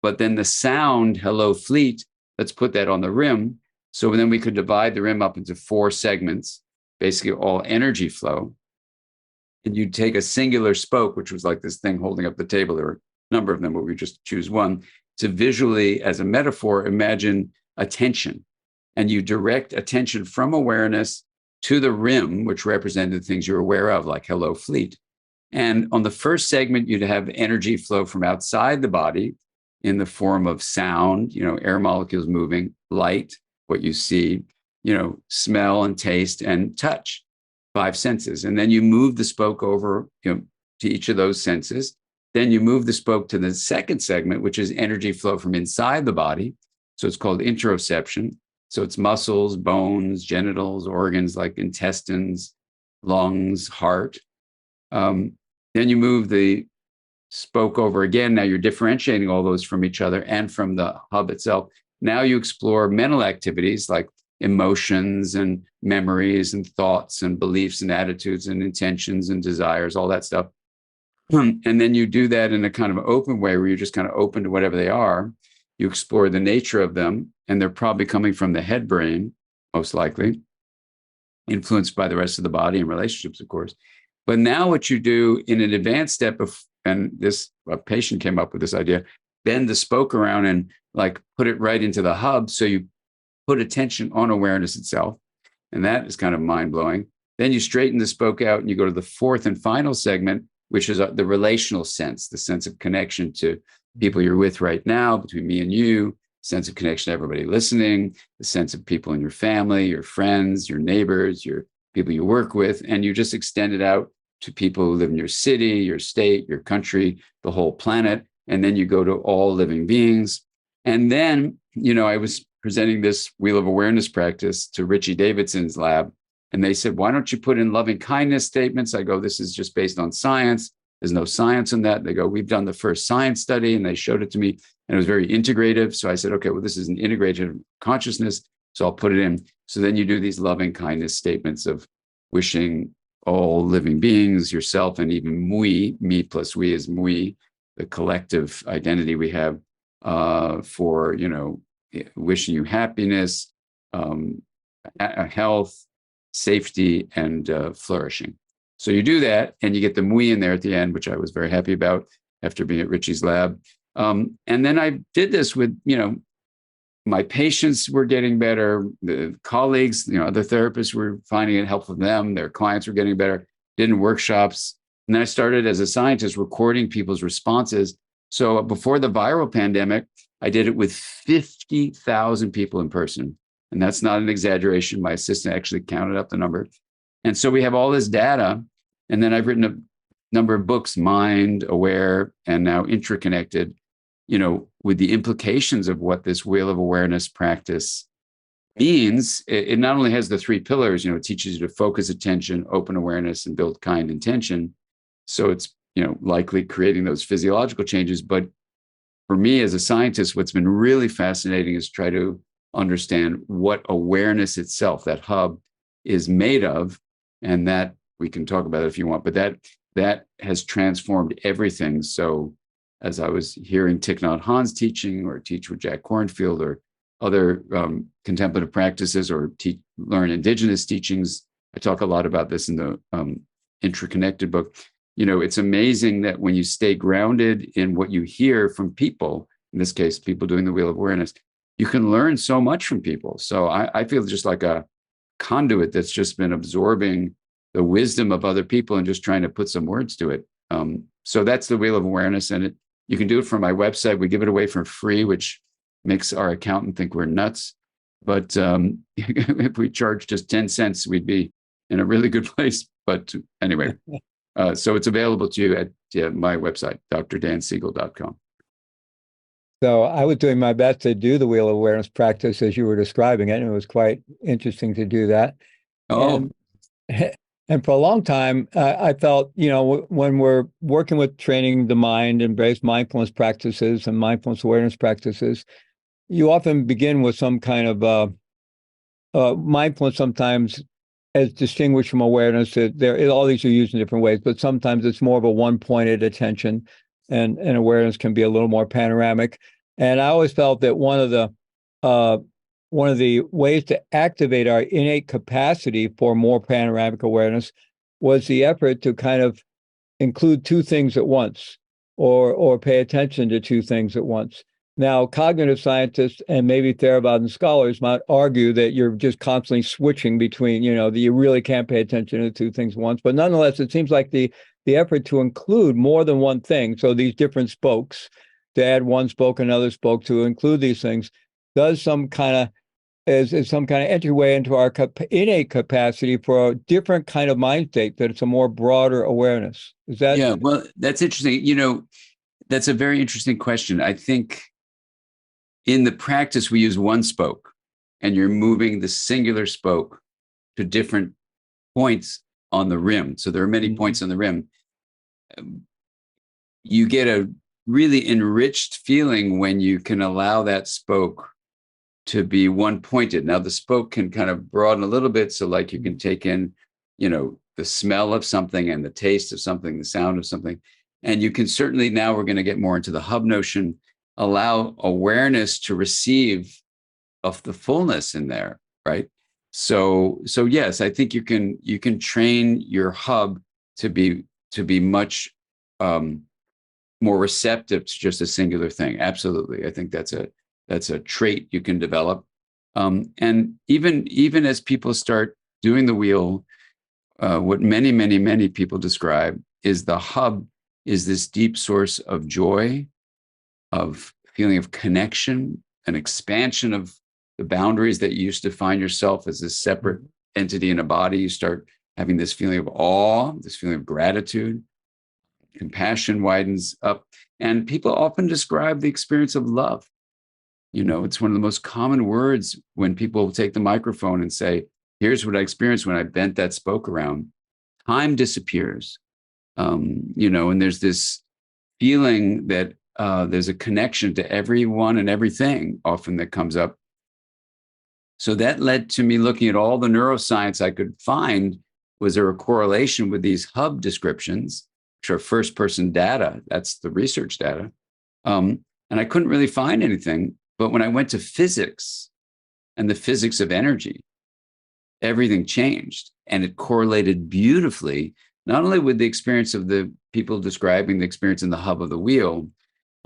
But then the sound, hello, Fleet, let's put that on the rim. So then we could divide the rim up into 4 segments, basically all energy flow. And you'd take a singular spoke, which was like this thing holding up the table. There were a number of them, but we just choose one to visually, as a metaphor, imagine attention. And you direct attention from awareness to the rim, which represented things you're aware of, like hello, Fleet. And on the first segment, you'd have energy flow from outside the body in the form of sound, air molecules moving, light, what you see, smell and taste and touch, 5 senses. And then you move the spoke over, to each of those senses. Then you move the spoke to the second segment, which is energy flow from inside the body. So it's called interoception. So it's muscles, bones, genitals, organs like intestines, lungs, heart. Then you move the spoke over again. Now you're differentiating all those from each other and from the hub itself. Now you explore mental activities like emotions and memories and thoughts and beliefs and attitudes and intentions and desires, all that stuff. And then you do that in a kind of open way where you're just kind of open to whatever they are. You explore the nature of them, and they're probably coming from the head brain, most likely, influenced by the rest of the body and relationships, of course. But now what you do in an advanced step of, and a patient came up with this idea, bend the spoke around and like put it right into the hub. So you put attention on awareness itself. And that is kind of mind-blowing. Then you straighten the spoke out and you go to the 4th and final segment, which is the relational sense, the sense of connection to people you're with right now, between me and you, sense of connection to everybody listening, the sense of people in your family, your friends, your neighbors, your people you work with, and you just extend it out to people who live in your city, your state, your country, the whole planet. And then you go to all living beings. And then, I was presenting this Wheel of Awareness practice to Richie Davidson's lab. And they said, why don't you put in loving kindness statements? I go, this is just based on science. There's no science in that. They go, we've done the first science study, and they showed it to me, and it was very integrative. So I said, okay, well, this is an integrated consciousness, so I'll put it in. So then you do these loving kindness statements of wishing all living beings, yourself, and even me plus we is we, the collective identity we have, for, wishing you happiness, health, safety, and flourishing. So you do that, and you get the MWE in there at the end, which I was very happy about after being at Richie's lab. And then I did this with, my patients were getting better, the colleagues, other therapists were finding it helpful for them, their clients were getting better, did workshops. And then I started as a scientist recording people's responses. So before the viral pandemic, I did it with 50,000 people in person. And that's not an exaggeration. My assistant actually counted up the number. And so we have all this data. And then I've written a number of books, Mind, Aware, and now Intraconnected, with the implications of what this Wheel of Awareness practice means. It not only has the 3 pillars, it teaches you to focus attention, open awareness, and build kind intention. So it's, likely creating those physiological changes. But for me as a scientist, what's been really fascinating is try to understand what awareness itself, that hub, is made of. And that we can talk about it if you want, but that has transformed everything. So as I was hearing Thich Nhat Hanh's teaching, or teach with Jack Kornfield, or other contemplative practices, or learn indigenous teachings, I talk a lot about this in the Intraconnected book. It's amazing that when you stay grounded in what you hear from people, in this case, people doing the Wheel of Awareness, you can learn so much from people. So I feel just like a conduit that's just been absorbing the wisdom of other people and just trying to put some words to it. So that's the Wheel of Awareness, and you can do it from my website. We give it away for free, which makes our accountant think we're nuts. But if we charge just 10 cents, we'd be in a really good place. But anyway, so it's available to you at my website, drdansiegel.com. So I was doing my best to do the Wheel of Awareness practice as you were describing it, and it was quite interesting to do that. Oh, And for a long time, I felt, when we're working with training the mind and based mindfulness practices and mindfulness awareness practices, you often begin with some kind of mindfulness, sometimes as distinguished from awareness. That all these are used in different ways, but sometimes it's more of a one-pointed attention, and awareness can be a little more panoramic. And I always felt that one of the ways to activate our innate capacity for more panoramic awareness was the effort to kind of include two things at once, or pay attention to two things at once. Now, cognitive scientists and maybe Theravada scholars might argue that you're just constantly switching between, that you really can't pay attention to two things at once. But nonetheless, it seems like the effort to include more than one thing, so these different spokes, to add one spoke, another spoke, to include these things, does some kind of is some kind of entryway into our innate capacity for a different kind of mind state, that it's a more broader awareness. Is that? Yeah, well, that's interesting. That's a very interesting question. I think in the practice, we use one spoke, and you're moving the singular spoke to different points on the rim. So there are many points on the rim. You get a really enriched feeling when you can allow that spoke to be one pointed. Now the spoke can kind of broaden a little bit. So like you can take in, the smell of something and the taste of something, the sound of something. And you can certainly, now we're going to get more into the hub notion, allow awareness to receive of the fullness in there, right? So yes, I think you can train your hub to be much more receptive to just a singular thing. Absolutely. I think that's a trait you can develop. And even as people start doing the wheel, what many people describe is the hub is this deep source of joy, of feeling of connection, an expansion of the boundaries that you used to find yourself as a separate entity in a body. You start having this feeling of awe, this feeling of gratitude. Compassion widens up. And people often describe the experience of love. It's one of the most common words when people take the microphone and say, here's what I experienced when I bent that spoke around. Time disappears. And there's this feeling that there's a connection to everyone and everything often that comes up. So that led to me looking at all the neuroscience I could find. Was there a correlation with these hub descriptions, which are first-person data? That's the research data. And I couldn't really find anything. But when I went to physics and the physics of energy, everything changed. And it correlated beautifully, not only with the experience of the people describing the experience in the hub of the wheel,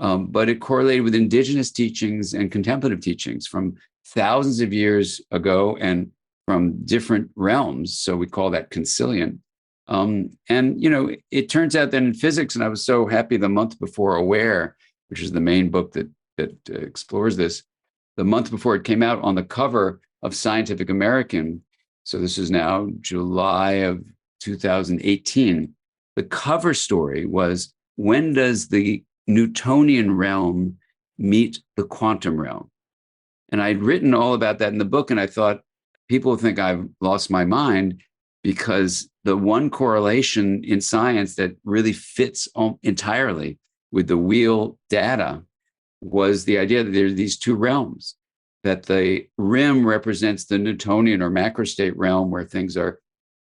but it correlated with indigenous teachings and contemplative teachings from thousands of years ago and from different realms. So we call that consilient. And it turns out that in physics, and I was so happy the month before Aware, which is the main book that explores this, the month before it came out, on the cover of Scientific American, so this is now July of 2018, the cover story was, when does the Newtonian realm meet the quantum realm? And I'd written all about that in the book, and I thought, people think I've lost my mind, because the one correlation in science that really fits entirely with the wheel data was the idea that there are these two realms, that the rim represents the Newtonian or macrostate realm, where things are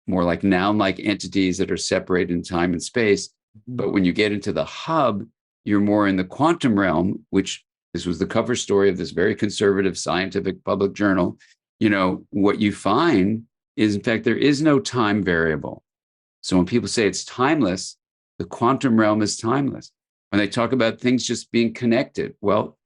more like noun-like entities that are separated in time and space. But when you get into the hub, you're more in the quantum realm, which this was the cover story of this very conservative scientific public journal. What you find is, in fact, there is no time variable. So when people say it's timeless, the quantum realm is timeless. When they talk about things just being connected, well,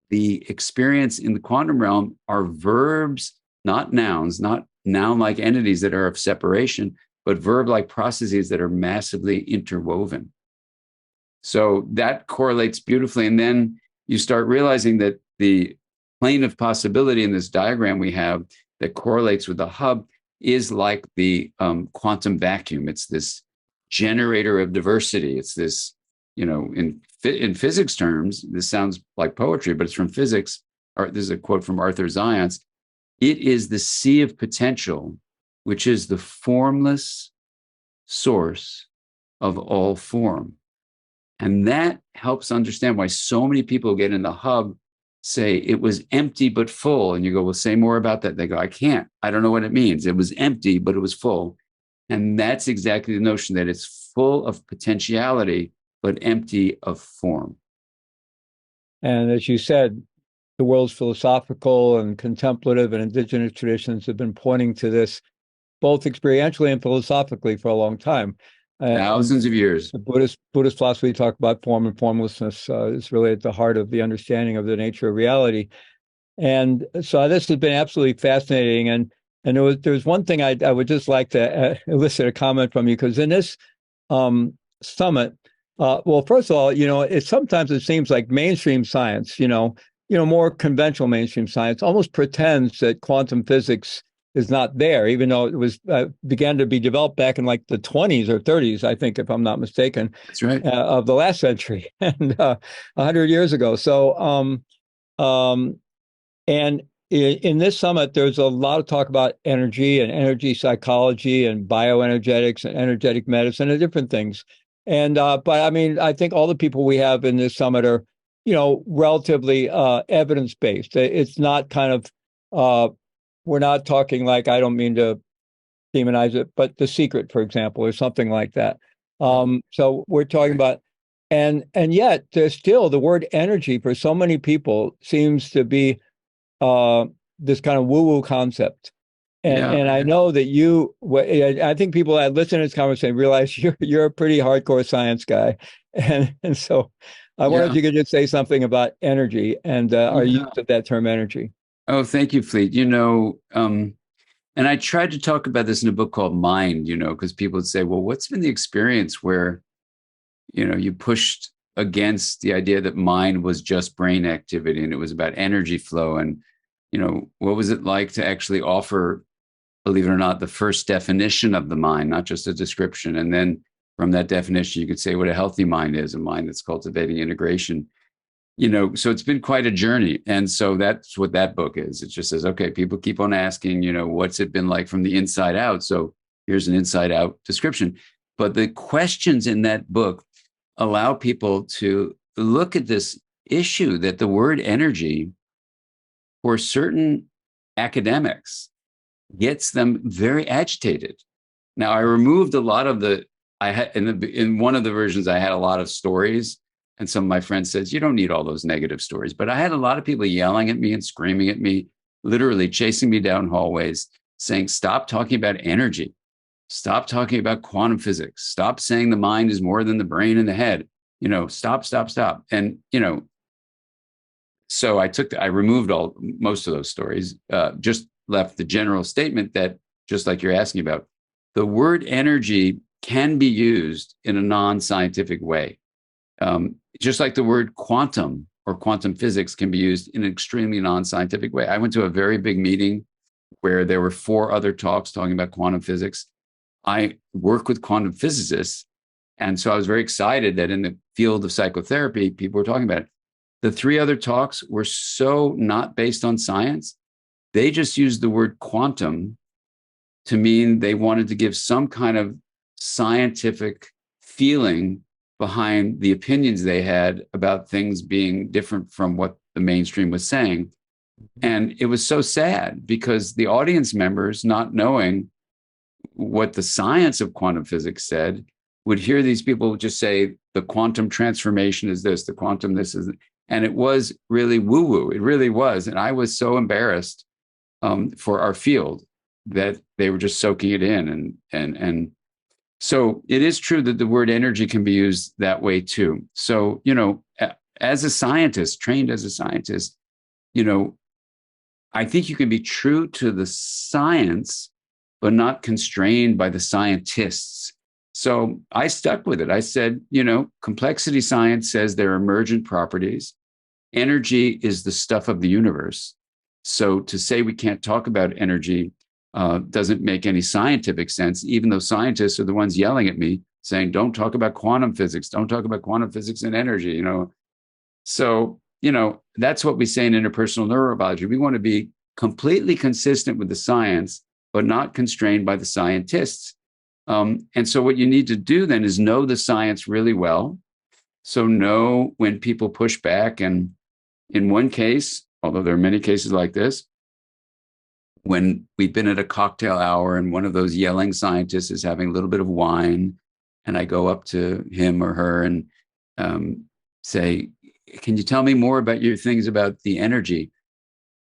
the experience in the quantum realm are verbs, not nouns, not noun-like entities that are of separation, but verb-like processes that are massively interwoven. So that correlates beautifully. And then you start realizing that the plane of possibility in this diagram we have that correlates with the hub is like the quantum vacuum. It's this generator of diversity. It's this, in physics terms, this sounds like poetry, but it's from physics. This is a quote from Arthur Zions. It is the sea of potential, which is the formless source of all form. And that helps understand why so many people get in the hub say it was empty but full. And you go, well, say more about that. They go, I can't. I don't know what it means. It was empty, but it was full. And that's exactly the notion, that it's full of potentiality, but empty of form. And as you said, the world's philosophical and contemplative and indigenous traditions have been pointing to this both experientially and philosophically for a long time. Thousands of years. The Buddhist philosophy talk about form and formlessness is really at the heart of the understanding of the nature of reality. And so this has been absolutely fascinating. And there's one thing I would just like to elicit a comment from you, because in this summit, well, first of all, sometimes it seems like mainstream science, more conventional mainstream science almost pretends that quantum physics is not there, even though it was began to be developed back in like the 20s or 30s, I think, if I'm not mistaken. That's right. Of the last century, and 100 years ago. So, and in this summit, there's a lot of talk about energy and energy psychology and bioenergetics and energetic medicine and different things. And but I mean, I think all the people we have in this summit are, relatively evidence-based. It's not kind of we're not talking like, I don't mean to demonize it, but The Secret, for example, or something like that. So we're talking about, and yet there's still the word energy for so many people seems to be this kind of woo-woo concept. And I know that I think people that listen to this conversation realize you're a pretty hardcore science guy, and so I wonder if you could just say something about energy and our use of that term energy. Oh, thank you, Fleet. And I tried to talk about this in a book called Mind, because people would say, well, what's been the experience where, you pushed against the idea that mind was just brain activity and it was about energy flow? And, what was it like to actually offer, believe it or not, the first definition of the mind, not just a description? And then from that definition, you could say what a healthy mind is, a mind that's cultivating integration. So it's been quite a journey. And so that's what that book is. It just says, okay, people keep on asking, what's it been like from the inside out? So here's an inside out description. But the questions in that book allow people to look at this issue that the word energy for certain academics gets them very agitated. Now, I removed a lot of in one of the versions, I had a lot of stories. And some of my friends said, you don't need all those negative stories. But I had a lot of people yelling at me and screaming at me, literally chasing me down hallways, saying, stop talking about energy. Stop talking about quantum physics. Stop saying the mind is more than the brain and the head. Stop. And, so I removed most of those stories, just left the general statement that, just like you're asking about, the word energy can be used in a non-scientific way. Just like the word quantum or quantum physics can be used in an extremely non-scientific way. I went to a very big meeting where there were 4 other talks talking about quantum physics. I work with quantum physicists. And so I was very excited that in the field of psychotherapy, people were talking about it. The 3 other talks were so not based on science. They just used the word quantum to mean they wanted to give some kind of scientific feeling behind the opinions they had about things being different from what the mainstream was saying. And it was so sad because the audience members, not knowing what the science of quantum physics said, would hear these people just say, the quantum transformation is this, the quantum this is, and it was really woo-woo. It really was. And I was so embarrassed for our field that they were just soaking it in. And so it is true that the word energy can be used that way too. So, as a scientist, trained as a scientist, I think you can be true to the science, but not constrained by the scientists. So I stuck with it. I said, complexity science says there are emergent properties. Energy is the stuff of the universe. So to say we can't talk about energy doesn't make any scientific sense, even though scientists are the ones yelling at me saying, don't talk about quantum physics, don't talk about quantum physics and energy, So, that's what we say in interpersonal neurobiology. We want to be completely consistent with the science, but not constrained by the scientists. And so what you need to do then is know the science really well. So know when people push back. And in one case, although there are many cases like this, when we've been at a cocktail hour and one of those yelling scientists is having a little bit of wine, and I go up to him or her and say, can you tell me more about your things about the energy?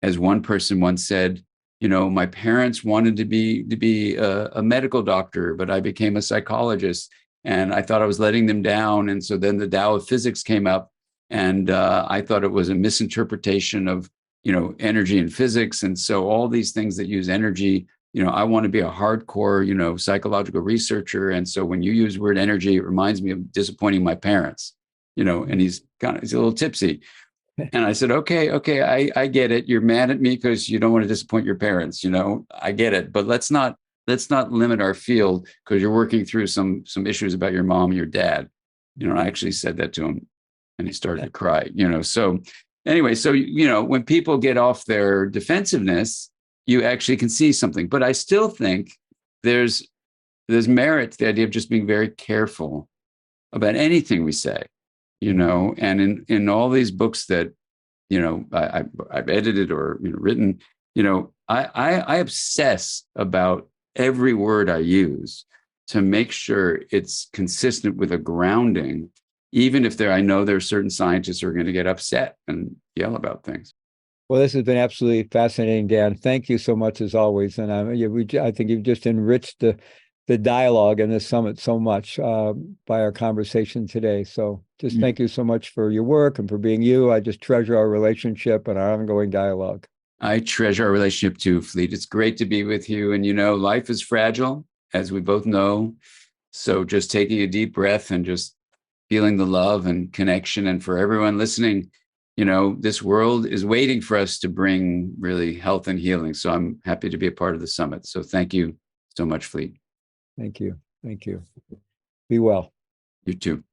As one person once said, my parents wanted to be a medical doctor, but I became a psychologist, and I thought I was letting them down. And so then the Tao of physics came up, and I thought it was a misinterpretation of energy and physics. And so all these things that use energy, I want to be a hardcore, psychological researcher. And so when you use the word energy, it reminds me of disappointing my parents, and he's a little tipsy. And I said, okay, I get it. You're mad at me because you don't want to disappoint your parents. I get it. But let's not limit our field because you're working through some issues about your mom and your dad. I actually said that to him, and he started to cry. So anyway, so when people get off their defensiveness, you actually can see something. But I still think there's merit to the idea of just being very careful about anything we say. And in all these books that, I've edited or written, I obsess about every word I use to make sure it's consistent with a grounding, even if I know there are certain scientists who are going to get upset and yell about things. Well, this has been absolutely fascinating, Dan. Thank you so much as always. And I think you've just enriched the dialogue in this summit so much by our conversation today. So just thank you so much for your work and for being you. I just treasure our relationship and our ongoing dialogue. I treasure our relationship too, Fleet. It's great to be with you. And, life is fragile, as we both know. So just taking a deep breath and just feeling the love and connection. And for everyone listening, this world is waiting for us to bring really health and healing. So I'm happy to be a part of the summit. So thank you so much, Fleet. Thank you. Thank you. Be well. You too.